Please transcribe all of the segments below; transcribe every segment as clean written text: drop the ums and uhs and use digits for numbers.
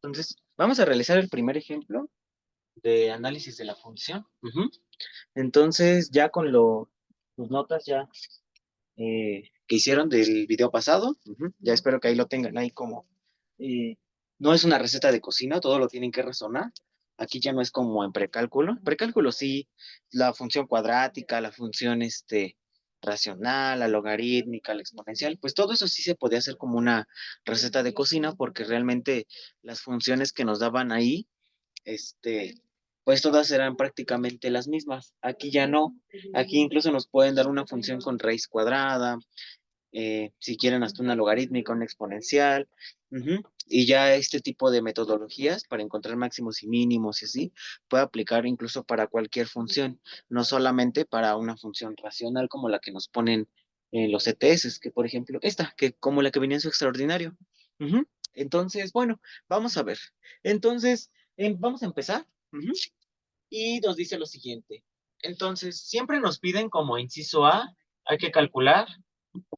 Entonces, vamos a realizar el primer ejemplo de análisis de la función. Entonces, ya con tus notas ya que hicieron del video pasado, ya espero que ahí lo tengan ahí como, eh, no es una receta de cocina, todo lo tienen que razonar. Aquí ya no es como en precálculo. Precálculo sí, la función cuadrática, la función racional, la logarítmica, la exponencial, pues todo eso sí se podía hacer como una receta de cocina porque realmente las funciones que nos daban ahí pues todas eran prácticamente las mismas. Aquí ya no. Aquí incluso nos pueden dar una función con raíz cuadrada, si quieren hasta una logarítmica, una exponencial. Y ya este tipo de metodologías para encontrar máximos y mínimos y así, puede aplicar incluso para cualquier función, no solamente para una función racional como la que nos ponen en los ETS, que por ejemplo esta, que como la que venía en su extraordinario. Entonces, bueno, vamos a ver. Entonces, vamos a empezar. Y nos dice lo siguiente. Entonces, siempre nos piden como inciso A, hay que calcular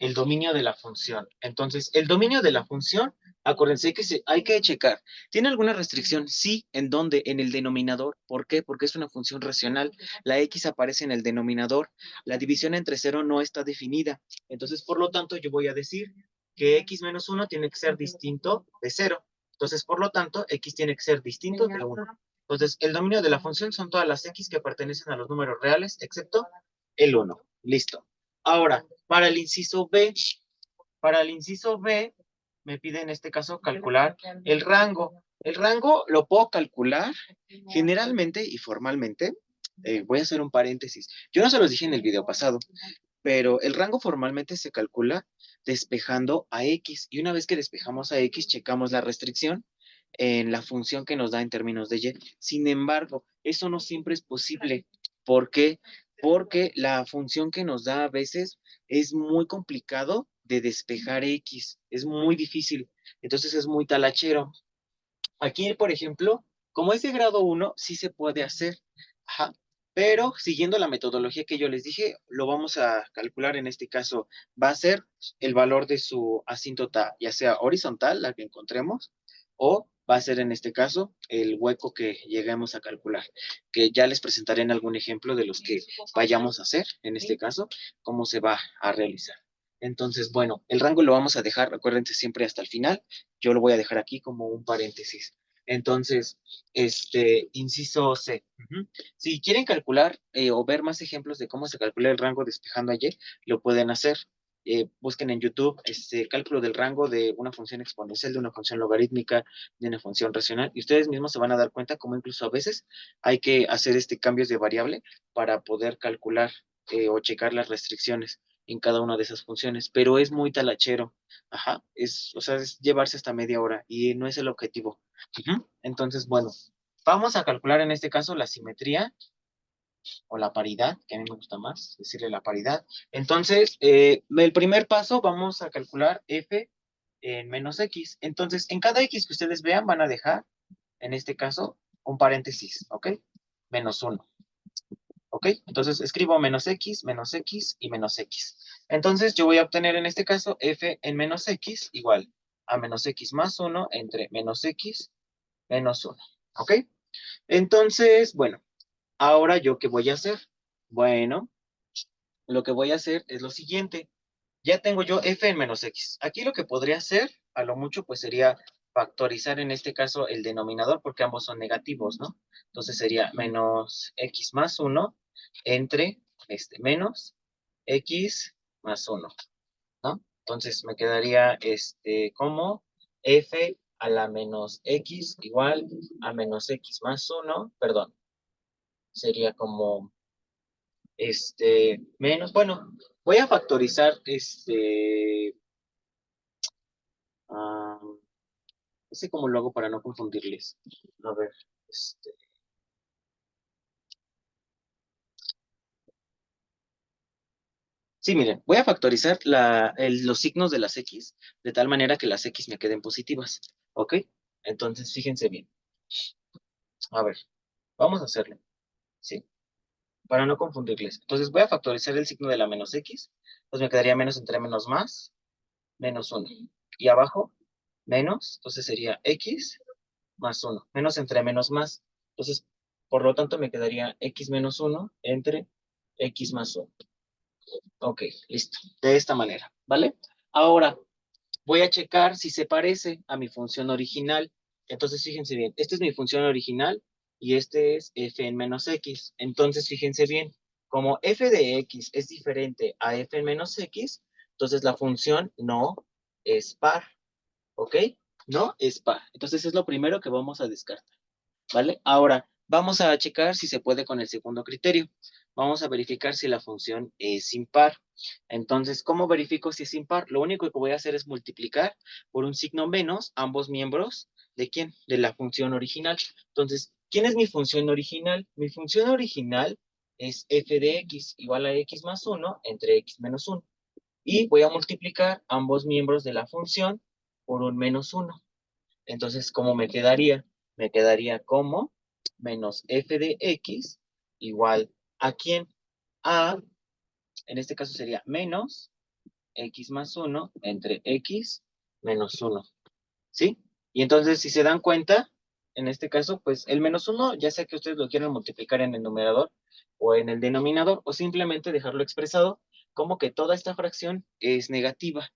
el dominio de la función. Entonces, el dominio de la función, acuérdense que hay que checar. ¿Tiene alguna restricción? Sí. ¿En dónde? En el denominador. ¿Por qué? Porque es una función racional. La x aparece en el denominador. La división entre cero no está definida. Entonces, por lo tanto, yo voy a decir que x menos 1 tiene que ser distinto de cero. Entonces, por lo tanto, x tiene que ser distinto de 1. Entonces, el dominio de la función son todas las x que pertenecen a los números reales, excepto el 1. Listo. Ahora, para el inciso B, me pide en este caso calcular el rango. El rango lo puedo calcular generalmente y formalmente. Voy a hacer un paréntesis. Yo no se los dije en el video pasado, pero el rango formalmente se calcula despejando a x. Y una vez que despejamos a x, checamos la restricción en la función que nos da en términos de y. Sin embargo, eso no siempre es posible. ¿Por qué? Porque la función que nos da a veces es muy complicado de despejar x. Es muy difícil. Entonces es muy talachero. Aquí, por ejemplo, como es de grado 1, sí se puede hacer. Ajá. Pero siguiendo la metodología que yo les dije, lo vamos a calcular en este caso. Va a ser el valor de su asíntota, ya sea horizontal, la que encontremos, o va a ser en este caso el hueco que lleguemos a calcular, que ya les presentaré en algún ejemplo de los que vayamos a hacer, en este caso, cómo se va a realizar. Entonces, bueno, el rango lo vamos a dejar, acuérdense siempre hasta el final. Yo lo voy a dejar aquí como un paréntesis. Entonces, inciso C. Si quieren calcular o ver más ejemplos de cómo se calcula el rango despejando ayer, lo pueden hacer. Busquen en YouTube cálculo del rango de una función exponencial, de una función logarítmica, de una función racional, y ustedes mismos se van a dar cuenta cómo incluso a veces hay que hacer cambios de variable para poder calcular o checar las restricciones en cada una de esas funciones, pero es muy talachero. Ajá, o sea, es llevarse hasta media hora y no es el objetivo. Entonces, bueno, vamos a calcular en este caso la simetría o la paridad, que a mí me gusta más decirle la paridad. Entonces, el primer paso vamos a calcular f en menos x. Entonces, en cada x que ustedes vean van a dejar, en este caso, un paréntesis, ¿ok? Menos 1. ¿Ok? Entonces escribo menos x y menos x. Entonces yo voy a obtener en este caso f en menos x igual a menos x más 1 entre menos x menos 1. ¿Ok? Entonces, bueno, ahora yo qué voy a hacer. Bueno, lo que voy a hacer es lo siguiente. Ya tengo yo f en menos x. Aquí lo que podría hacer, a lo mucho, pues sería factorizar en este caso el denominador porque ambos son negativos, ¿no? Entonces sería menos x más 1 entre menos x más 1, ¿no? Entonces me quedaría como f a la menos x igual a menos x más 1, perdón, sería como menos, bueno, voy a factorizar ah, no sé cómo lo hago para no confundirles. A ver, este, sí, miren, voy a factorizar los signos de las X de tal manera que las X me queden positivas. ¿Ok? Entonces, fíjense bien. A ver, vamos a hacerlo. Sí, para no confundirles. Entonces, voy a factorizar el signo de la menos X. Pues me quedaría menos entre menos más, menos 1. Y abajo, menos, entonces sería X más 1. Menos entre menos más. Entonces, por lo tanto, me quedaría x menos 1 entre x más 1. Ok, listo. De esta manera, ¿vale? Ahora, voy a checar si se parece a mi función original. Entonces, fíjense bien, esta es mi función original y este es f en menos x. Entonces, fíjense bien, como f de x es diferente a f en menos x, entonces la función no es par, ¿ok? No es par. Entonces, es lo primero que vamos a descartar, ¿vale? Ahora, vamos a checar si se puede con el segundo criterio. Vamos a verificar si la función es impar. Entonces, ¿cómo verifico si es impar? Lo único que voy a hacer es multiplicar por un signo menos ambos miembros. ¿De quién? De la función original. Entonces, ¿quién es mi función original? Mi función original es f de x igual a x más 1 entre x menos 1. Y voy a multiplicar ambos miembros de la función por un menos 1. Entonces, ¿cómo me quedaría? Me quedaría como menos f de x igual a quién? A, en este caso sería menos x más 1 entre x menos 1, ¿sí? Y entonces, si se dan cuenta, en este caso, pues el menos 1, ya sea que ustedes lo quieran multiplicar en el numerador o en el denominador, o simplemente dejarlo expresado como que toda esta fracción es negativa.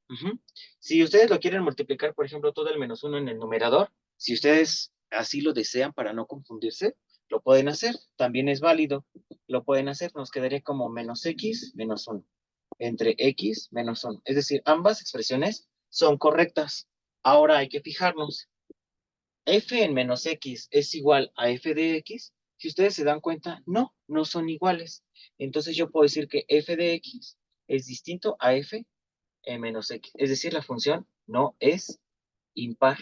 Ujú. Si ustedes lo quieren multiplicar, por ejemplo, todo el menos 1 en el numerador, si ustedes así lo desean para no confundirse, lo pueden hacer, también es válido, lo pueden hacer, nos quedaría como menos x menos 1 entre x menos 1. Es decir, ambas expresiones son correctas. Ahora hay que fijarnos. F en menos x es igual a f de x. Si ustedes se dan cuenta, no, no son iguales. Entonces yo puedo decir que f de x es distinto a f en menos x. Es decir, la función no es impar.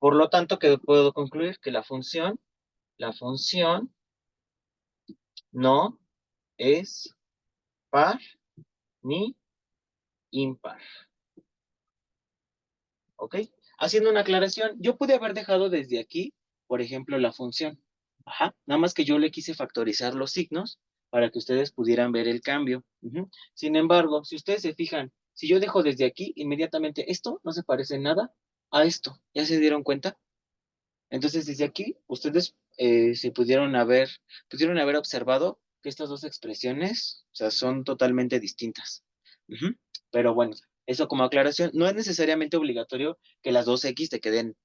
Por lo tanto, que puedo concluir que la función no es par ni impar. ¿Ok? Haciendo una aclaración, yo pude haber dejado desde aquí, por ejemplo, la función. Ajá. Nada más que yo le quise factorizar los signos para que ustedes pudieran ver el cambio. Ujú. Sin embargo, si ustedes se fijan, si yo dejo desde aquí, inmediatamente esto no se parece en nada a esto. ¿Ya se dieron cuenta? Entonces, desde aquí, ustedes se pudieron haber observado que estas dos expresiones, o sea, son totalmente distintas. Ujú. Pero bueno, eso como aclaración, no es necesariamente obligatorio que las dos X te queden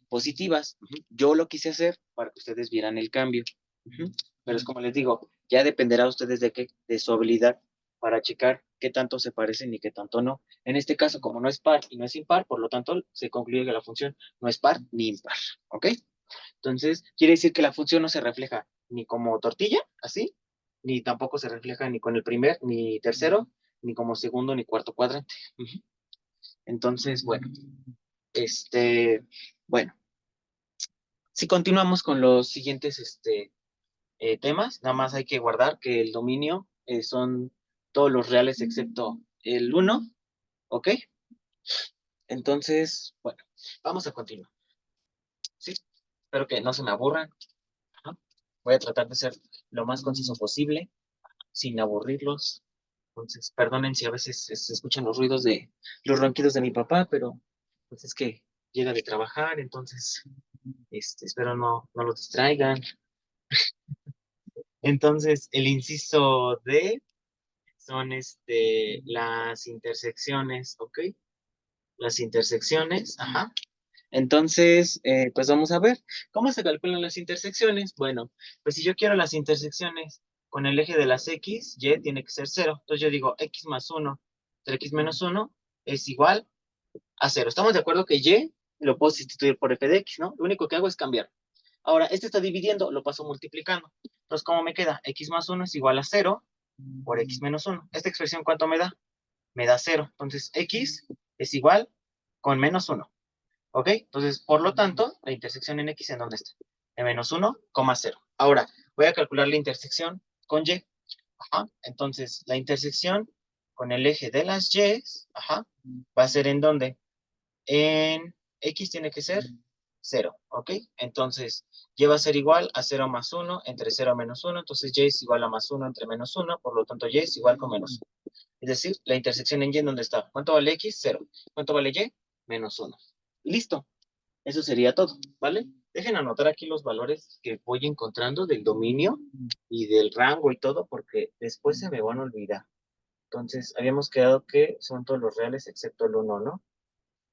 positivas. Ujú. Yo lo quise hacer para que ustedes vieran el cambio. Ujú. Pero es como les digo, ya dependerá de ustedes de su habilidad para checar qué tanto se parecen y qué tanto no. En este caso, como no es par y no es impar, por lo tanto, se concluye que la función no es par ni impar. ¿Ok? Entonces, quiere decir que la función no se refleja ni como tortilla, así, ni tampoco se refleja ni con el primer, ni tercero, ni como segundo, ni cuarto cuadrante. Ujú. Entonces, bueno, bueno, si continuamos con los siguientes temas, nada más hay que guardar que el dominio son todos los reales excepto el uno. ¿Ok? Entonces, bueno, vamos a continuar. ¿Sí? Espero que no se me aburran. Ajá. Voy a tratar de ser lo más conciso posible, sin aburrirlos. Entonces, perdonen si a veces se escuchan los ruidos de los ronquidos de mi papá, pero pues es que llega de trabajar, entonces espero no lo distraigan. Entonces, el inciso D son las intersecciones, ¿ok? Las intersecciones, ajá. Entonces, pues vamos a ver, ¿cómo se calculan las intersecciones? Bueno, pues si yo quiero las intersecciones con el eje de las X, Y tiene que ser 0. Entonces yo digo X más 1 entre X menos 1 es igual a 0. Estamos de acuerdo que Y lo puedo sustituir por F de X, ¿no? Lo único que hago es cambiar. Ahora, este está dividiendo, lo paso multiplicando. Entonces, ¿cómo me queda? X más 1 es igual a 0 por X menos 1. ¿Esta expresión cuánto me da? Me da 0. Entonces, X es igual con menos 1. ¿Ok? Entonces, por lo tanto, la intersección en X, ¿en dónde está? En menos 1,0. Ahora, voy a calcular la intersección con Y. Ajá. Entonces, la intersección con el eje de las Y, ajá, va a ser ¿en dónde? En X tiene que ser 0, ¿ok? Entonces, Y va a ser igual a 0 más 1 entre 0 menos 1. Entonces, Y es igual a más 1 entre menos 1. Por lo tanto, Y es igual con menos 1. Es decir, la intersección en Y, ¿en dónde está? ¿Cuánto vale X? 0. ¿Cuánto vale Y? Menos 1. Listo. Eso sería todo, ¿vale? Dejen anotar aquí los valores que voy encontrando del dominio y del rango y todo, porque después se me van a olvidar. Entonces, habíamos quedado que son todos los reales excepto el uno, ¿no?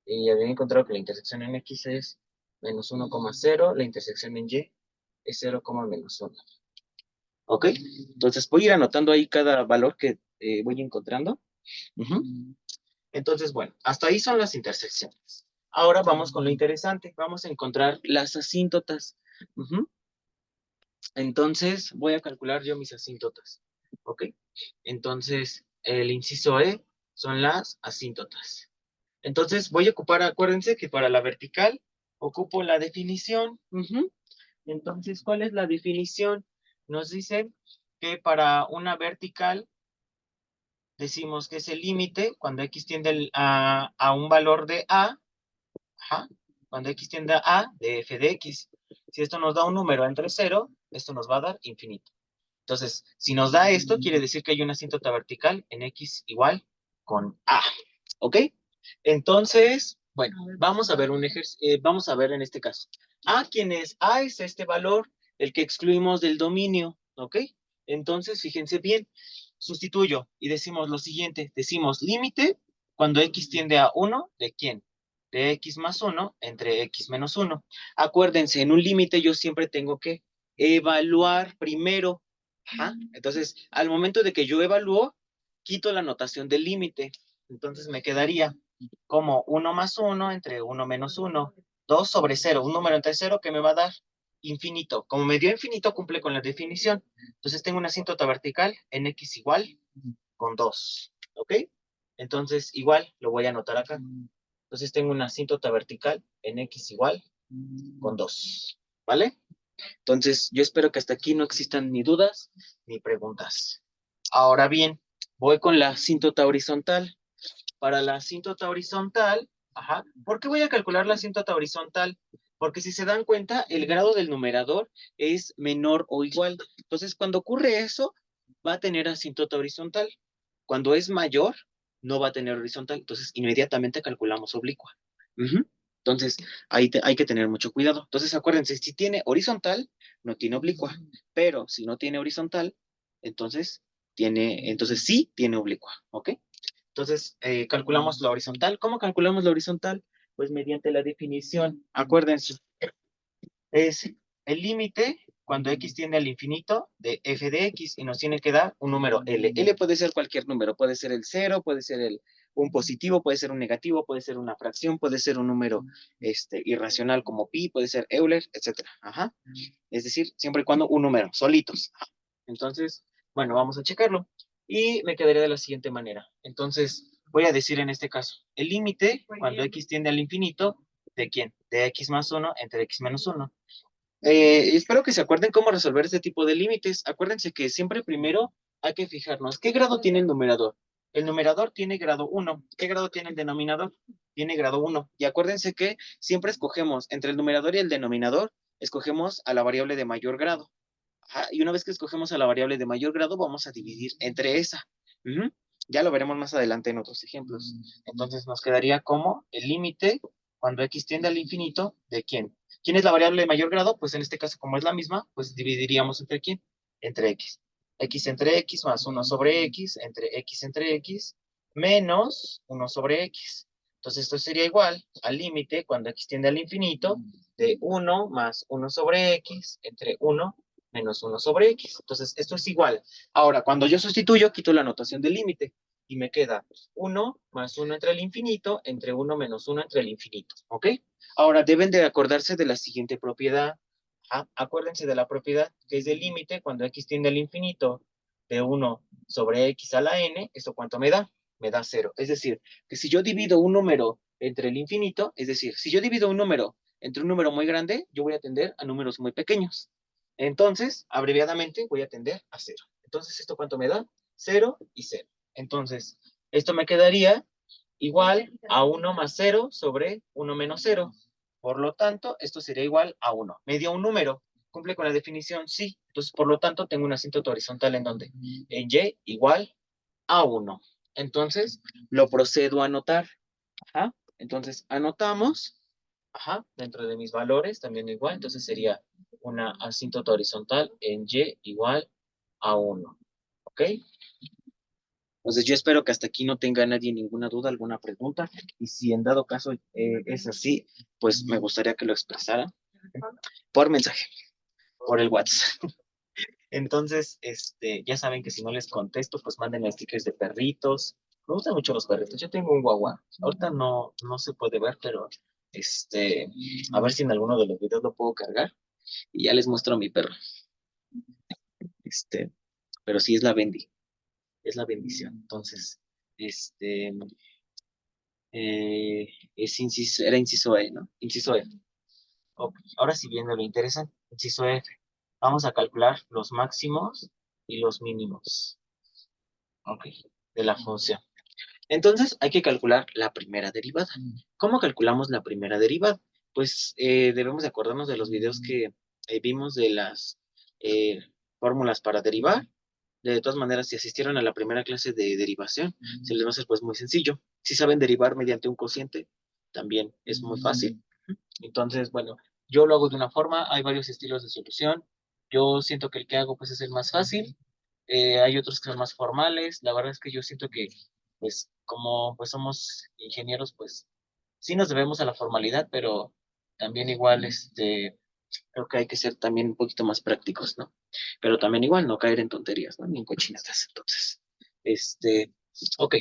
Y había encontrado que la intersección en X es menos 1,0, la intersección en Y es 0, menos 1. ¿Ok? Entonces, voy a ir anotando ahí cada valor que voy encontrando. Ujú. Entonces, bueno, hasta ahí son las intersecciones. Ahora vamos con lo interesante. Vamos a encontrar las asíntotas. Ujú. Entonces, voy a calcular yo mis asíntotas. ¿Ok? Entonces, el inciso E son las asíntotas. Entonces, voy a ocupar, acuérdense que para la vertical ocupo la definición. Ujú. Entonces, ¿cuál es la definición? Nos dice que para una vertical decimos que es el límite cuando x tiende a un valor de a, ajá, cuando x tiende a de f de x. Si esto nos da un número entre 0, esto nos va a dar infinito. Entonces, si nos da esto, quiere decir que hay una asíntota vertical en x igual con a. ¿Ok? Entonces, bueno, vamos a ver vamos a ver en este caso. ¿Quién es? A es este valor, el que excluimos del dominio, ¿ok? Entonces, fíjense bien, sustituyo y decimos lo siguiente, decimos límite cuando x tiende a 1, ¿de quién? De x más 1 entre x menos 1. Acuérdense, en un límite yo siempre tengo que evaluar primero. Ajá. Entonces, al momento de que yo evalúo, quito la notación del límite. Entonces me quedaría como 1 más 1 entre 1 menos 1, 2 sobre 0, un número entre 0 que me va a dar infinito. Como me dio infinito, cumple con la definición. Entonces tengo una asíntota vertical en x igual con 2. ¿Ok? Entonces igual lo voy a anotar acá. Entonces tengo una asíntota vertical en x igual con 2. ¿Vale? Entonces yo espero que hasta aquí no existan ni dudas ni preguntas. Ahora bien, voy con la asíntota horizontal. Para la asíntota horizontal, ajá, ¿por qué voy a calcular la asíntota horizontal? Porque si se dan cuenta, el grado del numerador es menor o igual. Entonces, cuando ocurre eso, va a tener asíntota horizontal. Cuando es mayor, no va a tener horizontal. Entonces, inmediatamente calculamos oblicua. Ujú. Entonces, hay que tener mucho cuidado. Entonces, acuérdense, si tiene horizontal, no tiene oblicua. Pero si no tiene horizontal, entonces sí tiene oblicua. ¿Ok? Entonces, calculamos la horizontal. ¿Cómo calculamos la horizontal? Pues mediante la definición. Acuérdense, es el límite cuando x tiende al infinito de f de x y nos tiene que dar un número L. L puede ser cualquier número, puede ser el 0, puede ser un positivo, puede ser un negativo, puede ser una fracción, puede ser un número irracional como pi, puede ser Euler, etcétera. Ajá. Es decir, siempre y cuando un número, solitos. Entonces, bueno, vamos a checarlo. Y me quedaría de la siguiente manera. Entonces, voy a decir en este caso, el límite cuando x tiende al infinito, ¿de quién? De x más 1 entre x menos 1. Espero que se acuerden cómo resolver este tipo de límites. Acuérdense que siempre primero hay que fijarnos, ¿qué grado tiene el numerador? El numerador tiene grado 1. ¿Qué grado tiene el denominador? Tiene grado 1. Y acuérdense que siempre escogemos entre el numerador y el denominador, escogemos a la variable de mayor grado. Y una vez que escogemos a la variable de mayor grado, vamos a dividir entre esa. Ujú. Ya lo veremos más adelante en otros ejemplos. Entonces nos quedaría como el límite cuando x tiende al infinito, ¿de quién? ¿Quién es la variable de mayor grado? Pues en este caso, como es la misma, pues dividiríamos entre quién? Entre x. X entre x más 1 sobre x entre x menos 1 sobre x. Entonces esto sería igual al límite cuando x tiende al infinito de 1 más 1 sobre x entre 1 menos 1 sobre x. Entonces, esto es igual. Ahora, cuando yo sustituyo, quito la notación del límite y me queda 1 más 1 entre el infinito, entre 1 menos 1 entre el infinito. ¿Ok? Ahora, deben de acordarse de la siguiente propiedad. Acuérdense de la propiedad que es del límite cuando x tiende al infinito de 1 sobre x a la n. ¿Esto cuánto me da? Me da 0. Es decir, que si yo divido un número entre el infinito, es decir, si yo divido un número entre un número muy grande, yo voy a tender a números muy pequeños. Entonces, abreviadamente, voy a tender a 0. Entonces, ¿esto cuánto me da? 0 y 0. Entonces, esto me quedaría igual a 1 más 0 sobre 1 menos 0. Por lo tanto, esto sería igual a 1. ¿Me dio un número? ¿Cumple con la definición? Sí. Entonces, por lo tanto, tengo una asíntota horizontal en donde en y igual a 1. Entonces, lo procedo a anotar. Entonces, anotamos Ajá, dentro de mis valores también igual, entonces sería una asíntota horizontal en Y igual a 1, ¿ok? Entonces yo espero que hasta aquí no tenga nadie ninguna duda, alguna pregunta, y si en dado caso es así, pues me gustaría que lo expresara por mensaje, por el WhatsApp. Entonces, ya saben que si no les contesto, pues manden stickers de perritos. Me gustan mucho los perritos. Yo tengo un guagua. Ahorita no se puede ver, pero a ver si en alguno de los videos lo puedo cargar y ya les muestro a mi perro. Este, pero sí es la bendición. Entonces, este, era inciso E, ¿no? Inciso E. Ok, ahora sí viene lo interesante. Inciso F. Vamos a calcular los máximos y los mínimos. Ok, de la función. Entonces hay que calcular la primera derivada. ¿Cómo calculamos la primera derivada? Pues debemos de acordarnos de los videos que vimos de las eh, fórmulas para derivar. De todas maneras, si asistieron a la primera clase de derivación, se les va a hacer pues muy sencillo. Si saben derivar mediante un cociente, también es muy fácil. Entonces, bueno, yo lo hago de una forma, hay varios estilos de solución. Yo siento que el que hago pues es el más fácil. Hay otros que son más formales. La verdad es que yo siento que pues como pues somos ingenieros, pues sí nos debemos a la formalidad, pero también igual creo que hay que ser también un poquito más prácticos, ¿no? Pero también igual no caer en tonterías, ¿no? Ni en cochinadas. Entonces, ok.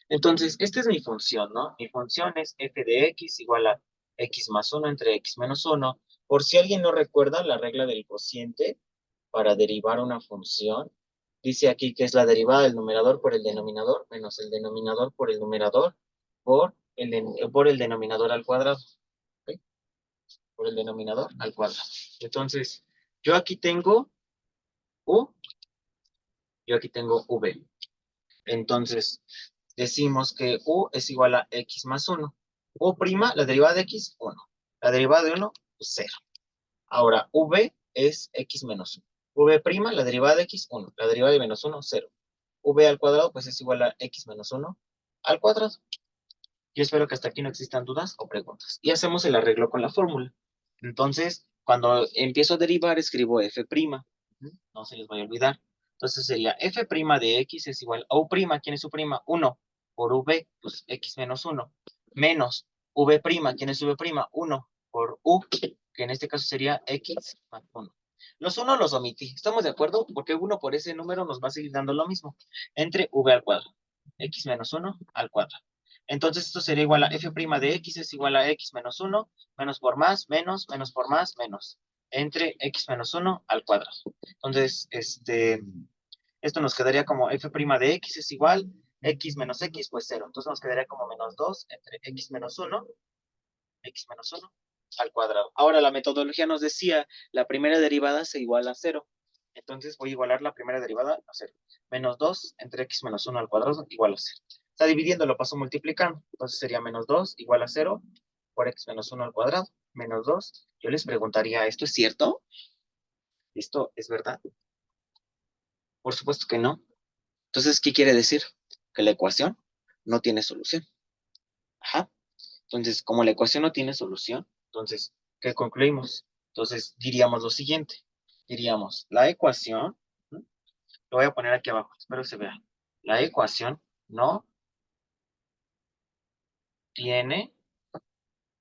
Entonces, esta es mi función, ¿no? Mi función es f de x igual a x más 1 entre x menos 1. Por si alguien no recuerda la regla del cociente para derivar una función, dice aquí que es la derivada del numerador por el denominador menos el denominador por el numerador por el denominador al cuadrado. ¿Ok? Por el denominador al cuadrado. Entonces, yo aquí tengo u, yo aquí tengo v. Entonces, decimos que u es igual a x más 1. U', la derivada de x, 1. La derivada de 1, pues 0. Ahora, v es x menos 1. V', la derivada de x, 1. La derivada de menos 1, 0. V al cuadrado, pues es igual a x menos 1 al cuadrado. Yo espero que hasta aquí no existan dudas o preguntas. Y hacemos el arreglo con la fórmula. Entonces, cuando empiezo a derivar, escribo f'. No se les vaya a olvidar. Entonces sería f' de x es igual a u'. ¿Quién es su prima? 1 por v, pues x menos 1. Menos v'. ¿Quién es v'? 1 por u, que en este caso sería x más 1. Los 1 los omití. ¿Estamos de acuerdo? Porque 1 por ese número nos va a seguir dando lo mismo. Entre v al cuadrado. X menos 1 al cuadrado. Entonces esto sería igual a f' de x es igual a x menos 1, menos por más, menos por más, menos. Entre x menos 1 al cuadrado. Entonces, esto nos quedaría como f' de x es igual x menos x, pues 0. Entonces nos quedaría como menos 2 entre x menos 1 al cuadrado. Ahora, la metodología nos decía, la primera derivada se iguala a 0. Entonces voy a igualar la primera derivada a 0. Menos 2 entre x menos 1 al cuadrado igual a 0. Está dividiendo, lo paso multiplicando. Entonces sería menos 2 igual a 0 por x menos 1 al cuadrado. Menos 2. Yo les preguntaría, ¿esto es cierto? ¿Esto es verdad? Por supuesto que no. Entonces, ¿qué quiere decir? Que la ecuación no tiene solución. Ajá. Entonces, como la ecuación no tiene solución, entonces, ¿qué concluimos? Entonces, diríamos lo siguiente. Diríamos, la ecuación, ¿no? Lo voy a poner aquí abajo, espero que se vea. La ecuación no tiene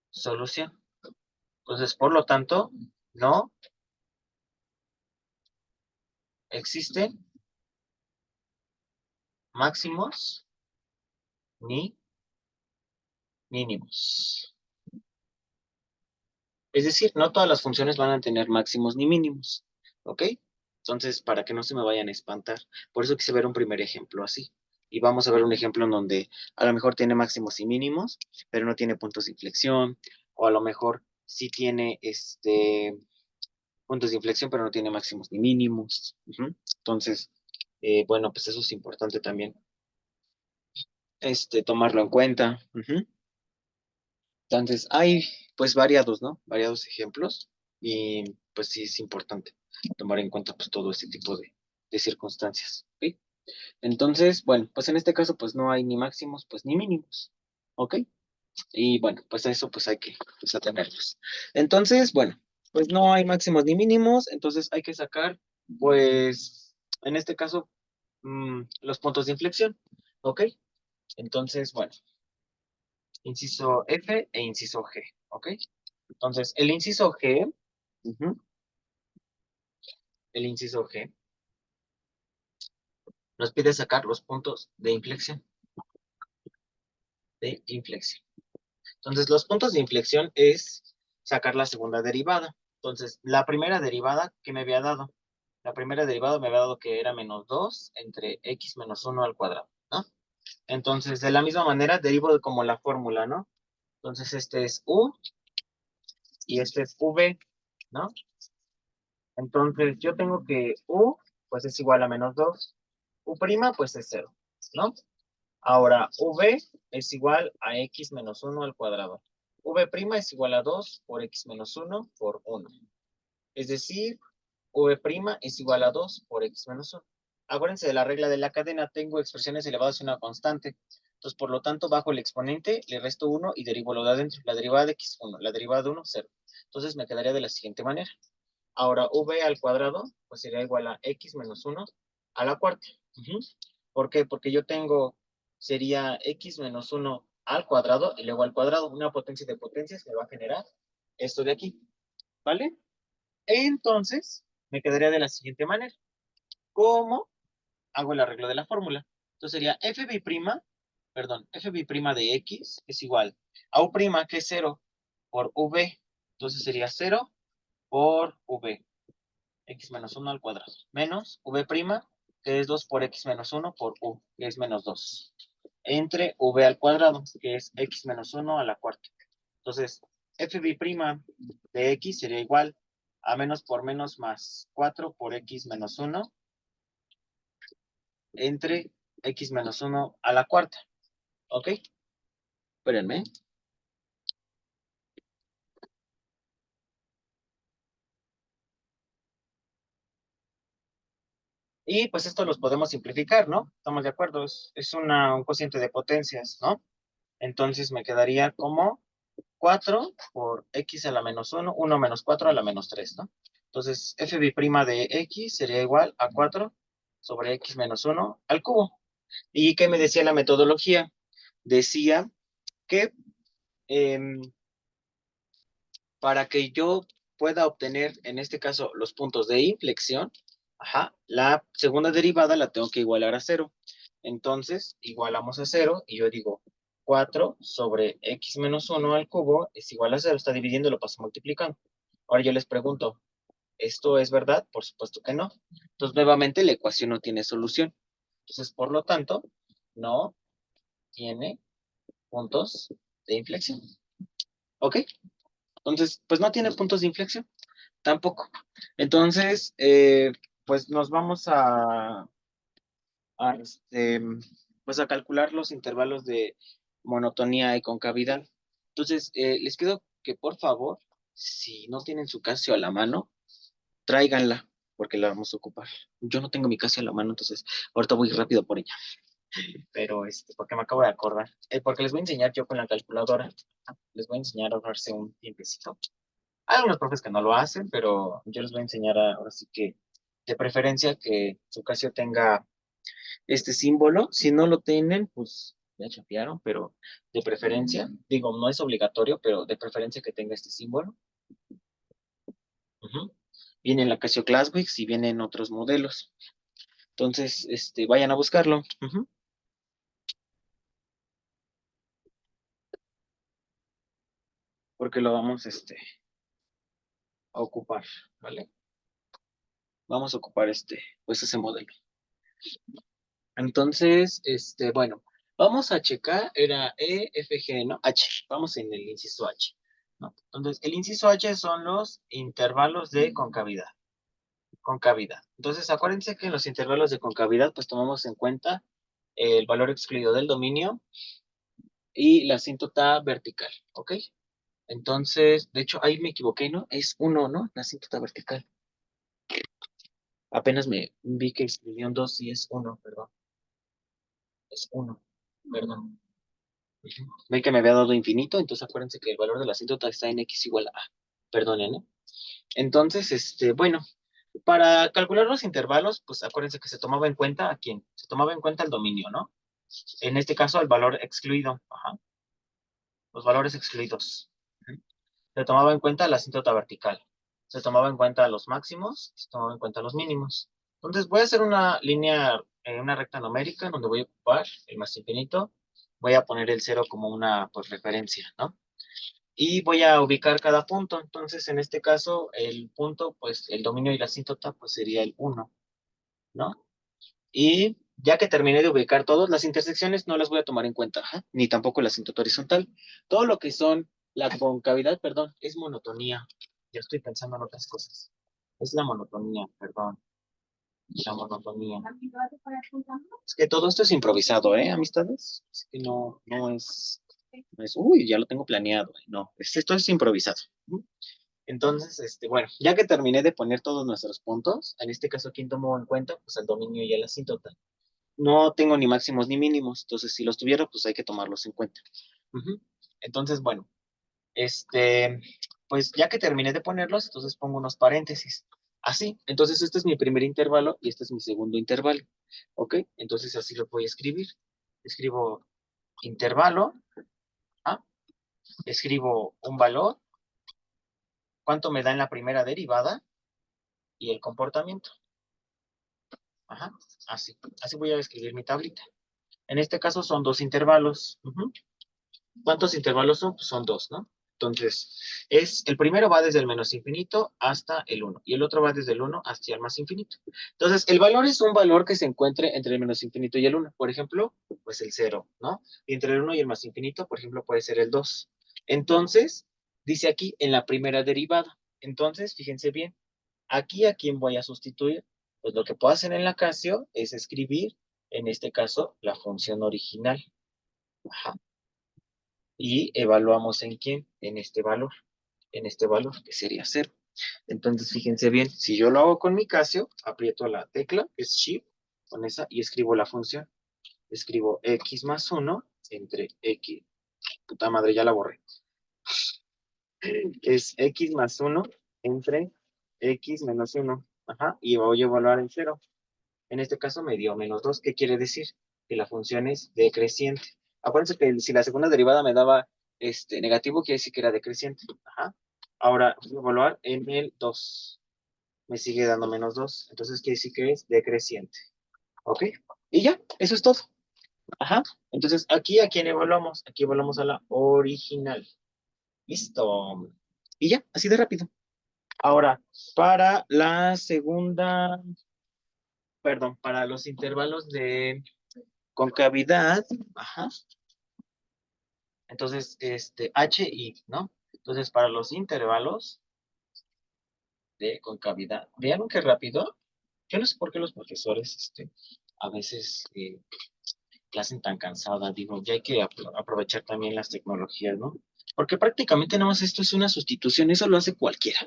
solución. Entonces, por lo tanto, no existen máximos ni mínimos. Es decir, no todas las funciones van a tener máximos ni mínimos. ¿Ok? Entonces, para que no se me vayan a espantar. Por eso quise ver un primer ejemplo así. Y vamos a ver un ejemplo en donde a lo mejor tiene máximos y mínimos, pero no tiene puntos de inflexión. O a lo mejor sí tiene puntos de inflexión, pero no tiene máximos ni mínimos. Entonces, bueno, pues eso es importante también tomarlo en cuenta. Entonces, hay pues variados, ¿no? Variados ejemplos y pues sí es importante tomar en cuenta pues todo este tipo de circunstancias, ¿ok? Entonces, bueno, pues en este caso pues no hay ni máximos pues ni mínimos, ¿ok? Y bueno, pues eso pues hay que pues, atenerlos. Entonces, bueno, pues no hay máximos ni mínimos, entonces hay que sacar, pues, en este caso, los puntos de inflexión, ¿ok? Entonces, bueno, inciso F e inciso G, ¿ok? Entonces, ujú, el inciso G nos pide sacar los puntos de inflexión, de inflexión. Entonces, los puntos de inflexión es sacar la segunda derivada. Entonces, la primera derivada que me había dado, la primera derivada me había dado que era menos 2 entre x menos 1 al cuadrado, ¿no? Entonces, de la misma manera, derivo de como la fórmula, ¿no? Entonces, este es u y este es v, ¿no? Entonces, yo tengo que u, pues es igual a menos 2, u', pues es 0, ¿no? Ahora, v es igual a x menos 1 al cuadrado. V' es igual a 2 por x menos 1 por 1. Es decir, v' es igual a 2 por x menos 1. Acuérdense de la regla de la cadena, tengo expresiones elevadas a una constante. Entonces, por lo tanto, bajo el exponente, le resto 1 y derivo lo de adentro. La derivada de x, 1. La derivada de 1, 0. Entonces, me quedaría de la siguiente manera. Ahora, v al cuadrado, pues sería igual a x menos 1 a la cuarta. ¿Por qué? Porque yo tengo, sería x menos 1 al cuadrado y luego al cuadrado. Una potencia de potencias me va a generar esto de aquí, ¿vale? Entonces, me quedaría de la siguiente manera. ¿Cómo hago el arreglo de la fórmula? Entonces sería fb' de x es igual a u', que es 0, por v. Entonces sería 0 por v, x menos 1 al cuadrado, menos v', que es 2 por x menos 1 por u, que es menos 2, entre v al cuadrado, que es x menos 1 a la cuarta. Entonces, fb' de x sería igual a menos por menos más 4 por x menos 1 entre x menos 1 a la cuarta. ¿Ok? Espérenme. Y pues esto los podemos simplificar, ¿no? Estamos de acuerdo, es un cociente de potencias, ¿no? Entonces me quedaría como 4 por x a la menos 1, 1 menos 4 a la menos 3, ¿no? Entonces, fb' de x sería igual a 4 sobre x menos 1 al cubo. ¿Y qué me decía la metodología? Decía que em, para que yo pueda obtener, en este caso, los puntos de inflexión, la segunda derivada la tengo que igualar a 0. Entonces, igualamos a 0 y yo digo 4 sobre x menos 1 al cubo es igual a 0. Está dividiendo, lo paso multiplicando. Ahora yo les pregunto, ¿esto es verdad? Por supuesto que no. Entonces, nuevamente, la ecuación no tiene solución. Entonces, por lo tanto, no tiene puntos de inflexión. ¿Ok? Entonces, pues no tiene puntos de inflexión. Tampoco. Entonces, pues nos vamos a, este, pues a calcular los intervalos de monotonía y concavidad. Entonces, les pido que por favor, si no tienen su Casio a la mano, tráiganla, porque la vamos a ocupar. Yo no tengo mi Casio a la mano, entonces ahorita voy rápido por ella. Pero, porque me acabo de acordar. Porque les voy a enseñar yo con la calculadora. Les voy a enseñar a ahorrarse un tiempecito. Hay algunos profes que no lo hacen, pero yo les voy a enseñar ahora sí que de preferencia que su Casio tenga este símbolo. Si no lo tienen, pues ya chapearon, pero de preferencia, digo, no es obligatorio, pero de preferencia que tenga este símbolo. Ujú. Viene la Casio Classics y vienen otros modelos. Entonces, vayan a buscarlo. Ujú. Porque lo vamos, a ocupar, ¿vale? Vamos a ocupar pues ese modelo. Entonces, bueno, vamos a checar, era E, F, G, ¿no? H, vamos en el inciso H, ¿no? Entonces, el inciso H son los intervalos de concavidad, concavidad. Entonces, acuérdense que en los intervalos de concavidad, pues tomamos en cuenta el valor excluido del dominio y la asíntota vertical, ¿ok? Entonces, de hecho, ahí me equivoqué, ¿no? Es 1, ¿no? La asíntota vertical. Apenas me vi que escribí un 2 y es 1, perdón. Es 1, perdón. Ven que me había dado infinito, entonces acuérdense que el valor de la asíntota está en x igual a. Perdonen, ¿eh? Entonces, bueno, para calcular los intervalos, pues acuérdense que se tomaba en cuenta a quién. Se tomaba en cuenta el dominio, ¿no? En este caso, el valor excluido. Ajá. Los valores excluidos. Ujú. Se tomaba en cuenta la asíntota vertical. Se tomaba en cuenta los máximos, se tomaba en cuenta los mínimos. Entonces, voy a hacer una línea, una recta numérica donde voy a ocupar el más infinito. Voy a poner el cero como una, pues, referencia, ¿no? Y voy a ubicar cada punto. Entonces, en este caso, el punto, pues el dominio y la asíntota, pues sería el uno, ¿no? Y ya que terminé de ubicar todos, las intersecciones no las voy a tomar en cuenta, ajá, ni tampoco la asíntota horizontal. Todo lo que son la concavidad, perdón, es monotonía. Ya estoy pensando en otras cosas. Es la monotonía, perdón, la monotonía. Es que todo esto es improvisado, ¿eh, amistades? Es que no es, uy, ya lo tengo planeado, no, esto es improvisado. Entonces, bueno, ya que terminé de poner todos nuestros puntos, en este caso, ¿quién tomó en cuenta? Pues el dominio y el asíntota. No tengo ni máximos ni mínimos, entonces si los tuviera, pues hay que tomarlos en cuenta. Ujú. Entonces, bueno, este, pues ya que terminé de ponerlos, entonces pongo unos paréntesis. Así, entonces este es mi primer intervalo y este es mi segundo intervalo. ¿Ok? Entonces así lo voy a escribir. Escribo intervalo, ¿ah? Escribo un valor, cuánto me da en la primera derivada y el comportamiento. Ajá, así voy a escribir mi tablita. En este caso son dos intervalos. Ujú. ¿Cuántos intervalos son? Pues son dos, ¿no? Entonces, el primero va desde el menos infinito hasta el uno, y el otro va desde el uno hasta el más infinito. Entonces, el valor es un valor que se encuentre entre el menos infinito y el uno. Por ejemplo, pues el cero, ¿no? Y entre el uno y el más infinito, por ejemplo, puede ser el 2. Entonces, dice aquí en la primera derivada. Entonces, fíjense bien, aquí a quién voy a sustituir. Pues lo que puedo hacer en la Casio es escribir, en este caso, la función original. Ajá. Y evaluamos en quién, en este valor, que sería cero. Entonces, fíjense bien, si yo lo hago con mi Casio, aprieto la tecla, que es Shift, con esa, y escribo la función. Escribo x más 1 entre x, puta madre, ya la borré. Es x más 1 entre x menos 1. Ajá, y voy a evaluar en cero. En este caso me dio menos 2. ¿Qué quiere decir? Que la función es decreciente. Acuérdense que si la segunda derivada me daba negativo, quiere decir que era decreciente. Ajá. Ahora voy a evaluar en el 2. Me sigue dando menos 2. Entonces quiere decir que es decreciente. ¿Ok? Y ya, eso es todo. Ajá. Entonces aquí a quién evaluamos. Aquí evaluamos a la original. Listo. Y ya, así de rápido. Ahora, para la segunda, perdón, para los intervalos de concavidad, ajá. Entonces, H y, ¿no? Entonces, para los intervalos de concavidad, vean qué rápido. Yo no sé por qué los profesores, a veces la hacen tan cansada. Digo, ya hay que aprovechar también las tecnologías, ¿no? Porque prácticamente nada más esto es una sustitución, eso lo hace cualquiera.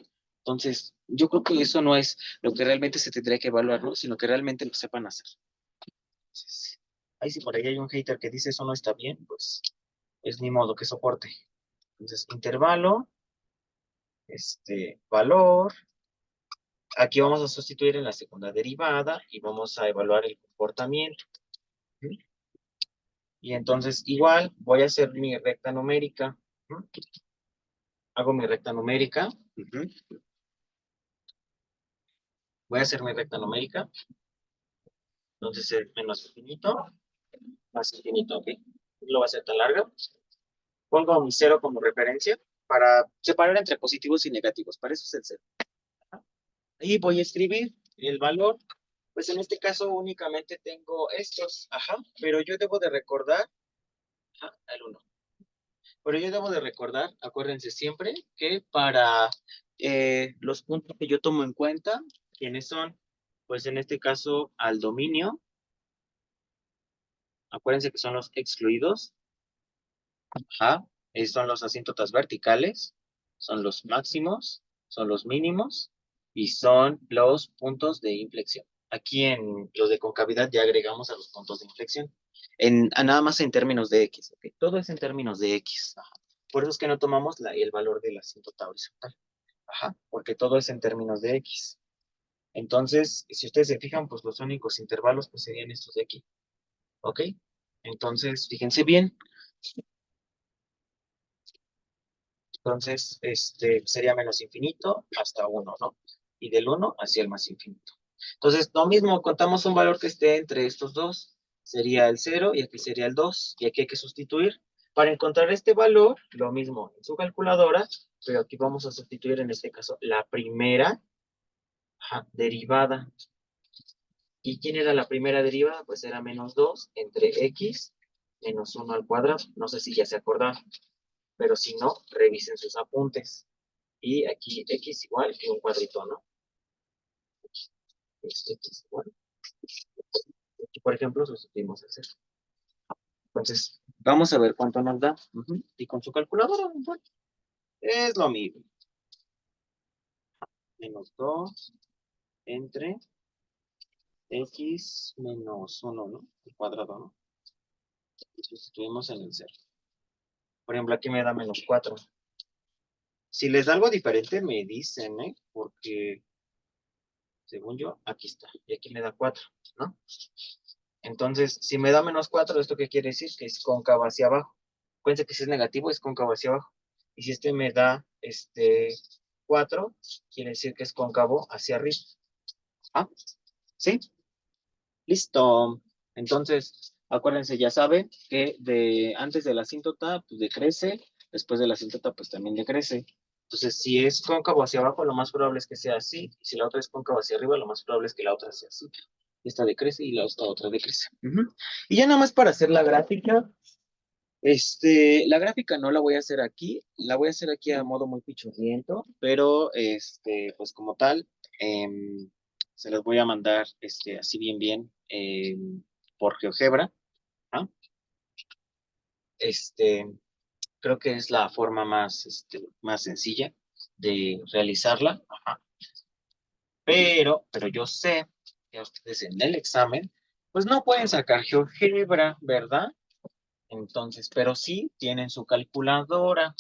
Entonces, yo creo que eso no es lo que realmente se tendría que evaluar, ¿no? Sino que realmente lo sepan hacer. Entonces, ahí si por ahí hay un hater que dice eso no está bien, pues es ni modo que soporte. Entonces, intervalo, valor. Aquí vamos a sustituir en la segunda derivada y vamos a evaluar el comportamiento. ¿Sí? Y entonces, igual, voy a hacer mi recta numérica. ¿Sí? Hago mi recta numérica. Voy a hacer mi recta numérica. Entonces, menos infinito, más infinito, ¿ok? No va a ser tan larga. Pongo mi cero como referencia para separar entre positivos y negativos. Para eso es el cero. Y voy a escribir el valor. Pues en este caso únicamente tengo estos, ajá, pero yo debo de recordar, ajá, el uno. Pero yo debo de recordar, acuérdense siempre, que para los puntos que yo tomo en cuenta, ¿quiénes son? Pues en este caso al dominio, acuérdense que son los excluidos, ajá, son los asíntotas verticales, son los máximos, son los mínimos y son los puntos de inflexión. Aquí en los de concavidad ya agregamos a los puntos de inflexión. Nada más en términos de X, ¿ok? Todo es en términos de X. Ajá. Por eso es que no tomamos el valor de la asíntota horizontal. Ajá, porque todo es en términos de X. Entonces, si ustedes se fijan, pues los únicos intervalos pues serían estos de aquí. ¿Ok? Entonces, fíjense bien. Entonces, sería menos infinito hasta 1, ¿no? Y del 1 hacia el más infinito. Entonces, lo mismo, contamos un valor que esté entre estos dos. Sería el 0 y aquí sería el 2. Y aquí hay que sustituir. Para encontrar este valor, lo mismo en su calculadora, pero aquí vamos a sustituir en este caso la primera derivada. ¿Y quién era la primera derivada? Pues era menos 2 entre x menos 1 al cuadrado. No sé si ya se acordaron, pero si no, revisen sus apuntes. Y aquí x igual y un cuadrito, ¿no? X igual. Aquí, por ejemplo, sustituimos el 0. Entonces, vamos a ver cuánto nos da. Y con su calculadora, bueno, es lo mismo. Menos 2 entre x menos 1, ¿no? El cuadrado, ¿no? Y sustituimos en el 0. Por ejemplo, aquí me da menos 4. Si les da algo diferente, me dicen, ¿eh? Porque, según yo, aquí está. Y aquí me da 4, ¿no? Entonces, si me da menos 4, ¿esto qué quiere decir? Que es cóncavo hacia abajo. Acuérdense que si es negativo, es cóncavo hacia abajo. Y si este me da 4, quiere decir que es cóncavo hacia arriba. ¿Ah? ¿Sí? Listo. Entonces, acuérdense, ya saben que antes de la asíntota, pues decrece, después de la asíntota, pues también decrece. Entonces, si es cóncavo hacia abajo, lo más probable es que sea así. Y si la otra es cóncavo hacia arriba, lo más probable es que la otra sea así. Esta decrece y la otra decrece. Y ya nada más para hacer la gráfica, la gráfica no la voy a hacer aquí, la voy a hacer aquí a modo muy pichurriento, pero pues como tal, se las voy a mandar así bien, por GeoGebra. ¿Ah? Este, Creo que es la forma más sencilla de realizarla. Ajá. Pero yo sé que ustedes en el examen, pues no pueden sacar GeoGebra, ¿verdad? Entonces, pero sí tienen su calculadora.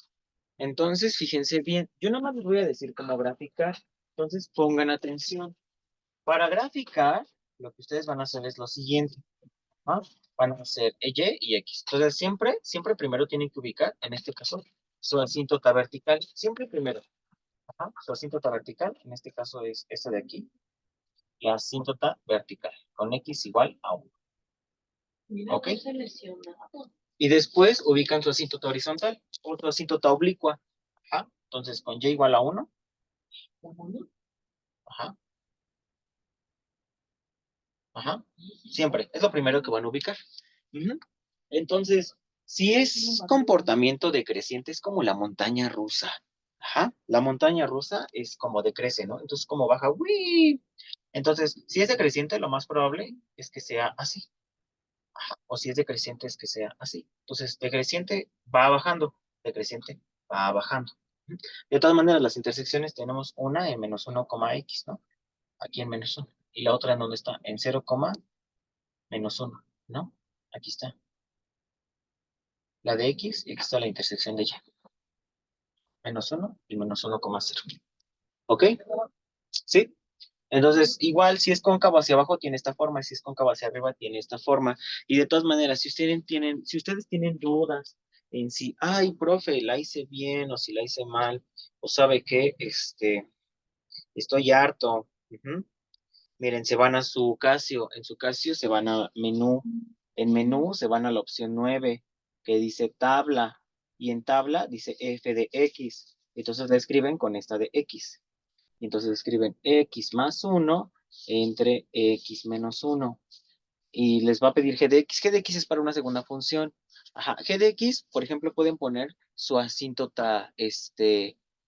Entonces, fíjense bien, yo nada más les voy a decir cómo graficar. Entonces, pongan atención. Para graficar, lo que ustedes van a hacer es lo siguiente. ¿Ah? Van a hacer Y y X. Entonces, siempre primero tienen que ubicar, en este caso, su asíntota vertical. Siempre primero. Ajá. Su asíntota vertical, en este caso es esta de aquí. La asíntota vertical, con X igual a 1. ¿Ok? Y después ubican su asíntota horizontal o su asíntota oblicua. Ajá. Entonces, con Y igual a 1. Ajá. Ajá. Siempre. Es lo primero que van a ubicar. Entonces, si es comportamiento decreciente, es como la montaña rusa. Ajá. La montaña rusa es como decrece, ¿no? Entonces, como baja, ¡uy! Entonces, si es decreciente, lo más probable es que sea así. Ajá. O si es decreciente, es que sea así. Entonces, decreciente va bajando, decreciente va bajando. De todas maneras, las intersecciones tenemos una en menos 1,x, ¿no? Aquí en menos 1. Y la otra en dónde está, en 0, menos 1, ¿no? Aquí está. La de x y aquí está la intersección de y. Menos 1 y menos 1,0. ¿Ok? ¿Sí? Entonces, igual, si es cóncavo hacia abajo, tiene esta forma, y si es cóncavo hacia arriba, tiene esta forma. Y de todas maneras, si ustedes tienen dudas en si, ay, profe, la hice bien o si la hice mal, o sabe qué, estoy harto. Miren, se van a su Casio, en su Casio se van a menú, en menú se van a la opción 9 que dice tabla, y en tabla dice f de x, entonces la escriben con esta de x, y entonces escriben x más 1 entre x menos 1, y les va a pedir g de x es para una segunda función. Ajá, g de x, por ejemplo, pueden poner su asíntota,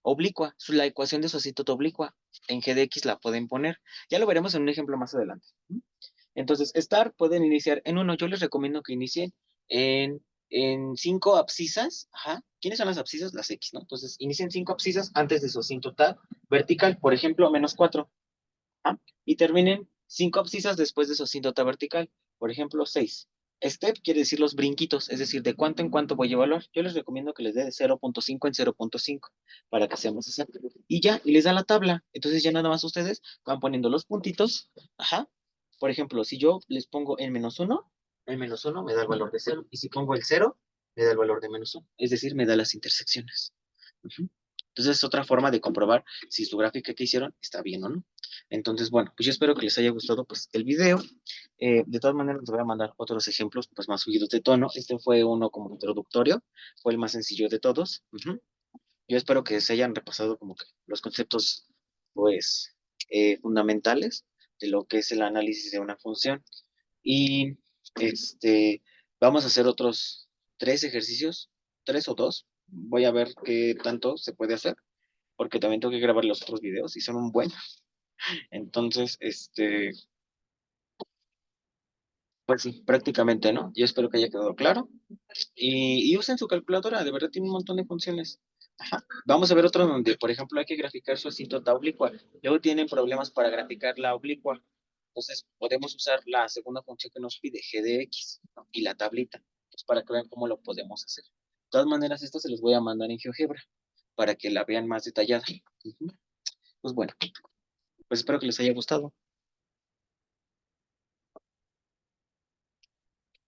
oblicua, la ecuación de su asíntota oblicua, en g de x la pueden poner. Ya lo veremos en un ejemplo más adelante. Entonces, pueden iniciar en uno. Yo les recomiendo que inicien en 5 abscisas. Ajá. ¿Quiénes son las abscisas? Las x, ¿no? Entonces, inicien 5 abscisas antes de su asíntota vertical, por ejemplo, menos 4. Y terminen 5 abscisas después de su asíntota vertical, por ejemplo, 6. Step quiere decir los brinquitos, es decir, de cuánto en cuánto voy a evaluar. Yo les recomiendo que les dé de 0.5 en 0.5 para que sea más exacto. Y ya, y les da la tabla. Entonces ya nada más ustedes van poniendo los puntitos. Ajá. Por ejemplo, si yo les pongo en -1, el -1 me da el valor de 0. Y si pongo el 0, me da el valor de -1. Es decir, me da las intersecciones. Ujú. Entonces es otra forma de comprobar si su gráfica que hicieron está bien o no. Entonces, bueno, pues yo espero que les haya gustado pues el video. De todas maneras, les voy a mandar otros ejemplos pues más subidos de tono. Este fue uno como introductorio, fue el más sencillo de todos. Ujú. Yo espero que se hayan repasado como que los conceptos pues fundamentales de lo que es el análisis de una función. Y este, vamos a hacer otros 3 ejercicios, 3 o 2. Voy a ver qué tanto se puede hacer, porque también tengo que grabar los otros videos y son un buen. Entonces, pues sí, prácticamente, ¿no? Yo espero que haya quedado claro. Y usen su calculadora, de verdad tiene un montón de funciones. Ajá. Vamos a ver otro donde, por ejemplo, hay que graficar su asíntota oblicua. Luego tienen problemas para graficar la oblicua. Entonces, podemos usar la segunda función que nos pide, g de x, ¿no? Y la tablita, pues para que vean cómo lo podemos hacer. De todas maneras, esta se los voy a mandar en GeoGebra para que la vean más detallada. Ujú. Pues bueno, pues espero que les haya gustado.